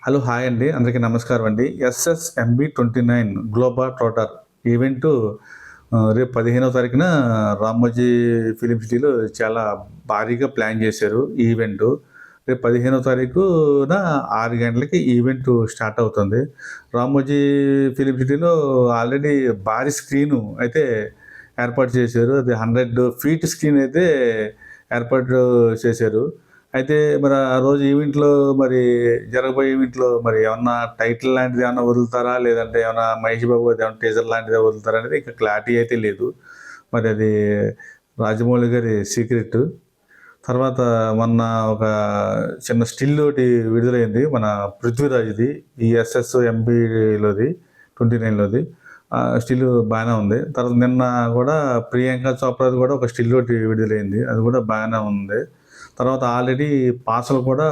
Hello! Hi అండి. అందరికీ నమస్కారం అండి. ఎస్ఎస్ఎంబీ 29 గ్లోబల్ ట్రోటర్ ఈవెంటు రేపు 15వ తారీఖున రామోజీ ఫిలిం సిటీలో చాలా భారీగా ప్లాన్ చేశారు ఈ ఈవెంటు. రేపు 15వ తారీఖున 6 గంటలకి ఈవెంటు స్టార్ట్ అవుతుంది. రామోజీ ఫిలిం సిటీలో ఆల్రెడీ భారీ స్క్రీను అయితే ఏర్పాటు చేశారు. అది 100 ఫీట్ స్క్రీన్ అయితే ఏర్పాటు చేశారు. అయితే మరి ఆ రోజు ఈవెంట్‌లో మరి జరగబోయే ఈవెంట్‌లో మరి ఏమన్నా టైటిల్ లాంటిది ఏమన్నా వదులుతారా? లేదంటే ఏమన్నా మహేష్ బాబు గారిది ఏమన్నా టీజర్ లాంటిదే వదులుతారా అనేది ఇంకా క్లారిటీ అయితే లేదు. మరి అది రాజమౌళి గారి సీక్రెట్. తర్వాత మొన్న ఒక చిన్న స్టిల్ ఒకటి విడుదలైంది. మన 'పృథ్వీరాజ్‌ది' ఈ ఎస్ఎస్ఎంబీలోది 29లోది. స్టిల్ బాగానే ఉంది. తర్వాత నిన్న కూడా ప్రియాంక చోప్రాది కూడా ఒక స్టిల్ ఒకటి విడుదలైంది. అది కూడా బాగానే ఉంది. తర్వాత ఆల్రెడీ పాసలు కూడా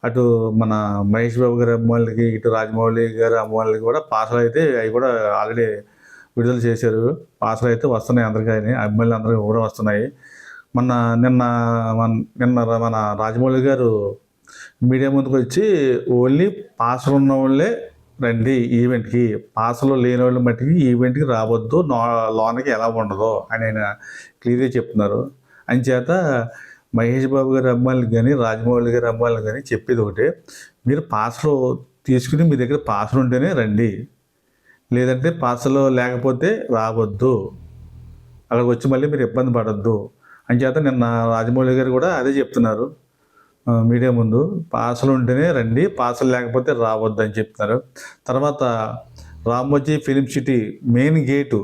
అటు మన మహేష్ బాబు గారి అభిమానులకి, ఇటు రాజమౌళి గారి అభిమానులకి కూడా పాసలైతే అవి కూడా ఆల్రెడీ విడుదల చేశారు. పాసలైతే వస్తున్నాయి అందరికని, అభిమానులందరికీ కూడా వస్తున్నాయి. మొన్న నిన్న మన్ నిన్న మన రాజమౌళి గారు మీడియా ముందుకొచ్చి ఓన్లీ పాసులున్నోళ్ళే రండి ఈవెంట్‌కి. పాసులు లేనోళ్ళు మట్టికి ఈవెంట్‌కి రావద్దు. లోనకి ఎలా ఉండదు అని ఆయన క్లియర్‌గా చెప్తున్నారు. అంచేత మహేష్ బాబు గారి అభిమానులకు గాని, రాజమౌళి గారి అభిమానులకు గాని చెప్పేది ఒకటే. మీరు పాస్‌లు తీసుకొని మీ దగ్గర పాస్‌లు ఉంటేనే రండి. లేదంటే పాస్‌లు లేకపోతే రావద్దు. అక్కడికొచ్చి మళ్ళీ మీరు ఇబ్బంది పడొద్దు. అంచేత నిన్న రాజమౌళి గారు కూడా అదే చెప్తున్నారు. మీడియా ముందు. పాస్‌లు ఉంటేనే రండి. పాస్‌లు లేకపోతే రావద్దు అని చెప్తున్నారు. తర్వాత Ramoji film city main gate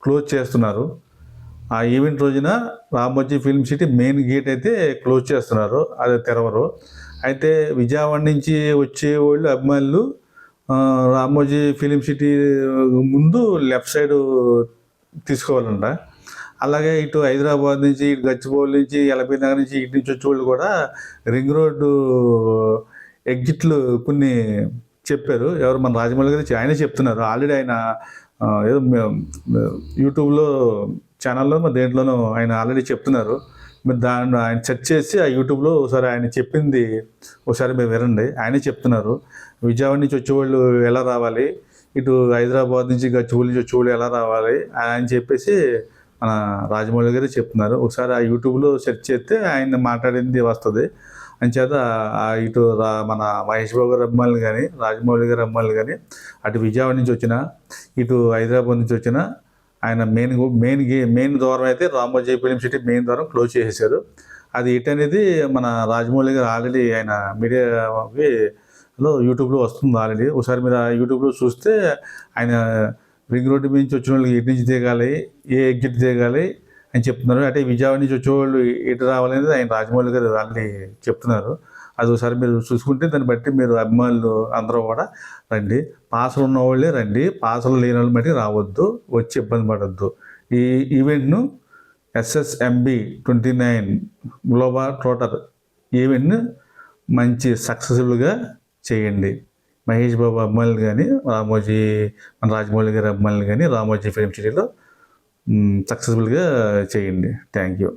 close చేస్తున్నారు. ఆ ఈవెంట్ రోజున Ramoji film city main gate అయితే క్లోజ్ చేస్తున్నారు. అది తెరవరు. అయితే విజయవాడ నుంచి వచ్చేవాళ్ళు అభిమానులు రామోజీ ఫిల్మ్ సిటీ ముందు లెఫ్ట్ సైడు తీసుకోవాలంట. అలాగే ఇటు హైదరాబాద్ నుంచి, ఇటు గచ్చిబౌలి నుంచి, ఎల్బీ నగర్ నుంచి, ఇటు నుంచి వచ్చేవాళ్ళు కూడా రింగ్ రోడ్డు ఎగ్జిట్లు కొన్ని చెప్పారు. ఎవరు మన రాజమౌళి గారు ఆయనే చెప్తున్నారు. ఆల్రెడీ ఆయన ఏదో యూట్యూబ్‌లో ఛానల్‌లో మరి దేంట్లోనో ఆయన ఆల్రెడీ చెప్తున్నారు. మీరు దాన్ని ఆయన సెర్చ్ చేసి ఆ యూట్యూబ్‌లో ఒకసారి ఆయన చెప్పింది ఒకసారి మీరు వినండి. ఆయనే చెప్తున్నారు. విజయవాడ నుంచి వచ్చేవాళ్ళు ఎలా రావాలి? ఇటు హైదరాబాద్ నుంచి గచ్చిబౌలి నుంచి వచ్చేవాళ్ళు ఎలా రావాలి? అని చెప్పేసి మన రాజమౌళి గారే చెప్తున్నారు. ఒకసారి ఆ యూట్యూబ్‌లో సెర్చ్ చేస్తే ఆయన మాట్లాడింది వస్తది. అంచేత ఇటు మన మహేష్ బాబు గారి అభిమానులు గాని, రాజమౌళి గారి అభిమానులు గాని, అటు విజయవాడ నుంచి వచ్చినా, ఇటు హైదరాబాద్ నుంచి వచ్చినా ఆయన మెయిన్ ద్వారం అయితే రామోజీ ఫిల్మ్ సిటీ మెయిన్ ద్వారం క్లోజ్ చేసేసారు. అది ఏంటనేది మన రాజమౌళి గారు ఆల్రెడీ ఆయన మీడియాకి యూట్యూబ్‌లో వస్తుంది ఆల్రెడీ. ఒకసారి మీరు ఆ యూట్యూబ్‌లో చూస్తే ఆయన రింగ్ రోడ్డు మీద నుంచి వచ్చిన వాళ్ళకి ఎటు నుంచి దిగాలి, ఏ ఎగ్జిట్ దిగాలి అని చెప్తున్నారు. అంటే విజయవాడ నుంచి వచ్చేవాళ్ళు ఎటు రావాలనేది ఆయన రాజమౌళి గారు ఆల్రెడీ చెప్తున్నారు. అది ఒకసారి మీరు చూసుకుంటే దాన్ని బట్టి మీరు అభిమానులు అందరూ కూడా రండి. పాసులు ఉన్నవాళ్ళే రండి. పాసులు లేని వాళ్ళు మటుకు రావద్దు. వచ్చి ఇబ్బంది పడొద్దు. ఈ ఈవెంట్‌ను ఎస్ఎస్ఎంబీ 29 గ్లోబల్ ట్రోటర్ ఈవెంట్‌ను మంచి సక్సెస్‌ఫుల్‌గా చేయండి. మహేష్ బాబు అభిమానులు కానీ, మన రాజమౌళి గారి అభిమానులు కానీ రామోజీ ఫిల్మ్ సిటీలో సక్సెస్ఫుల్‌గా చేయండి. Thank you.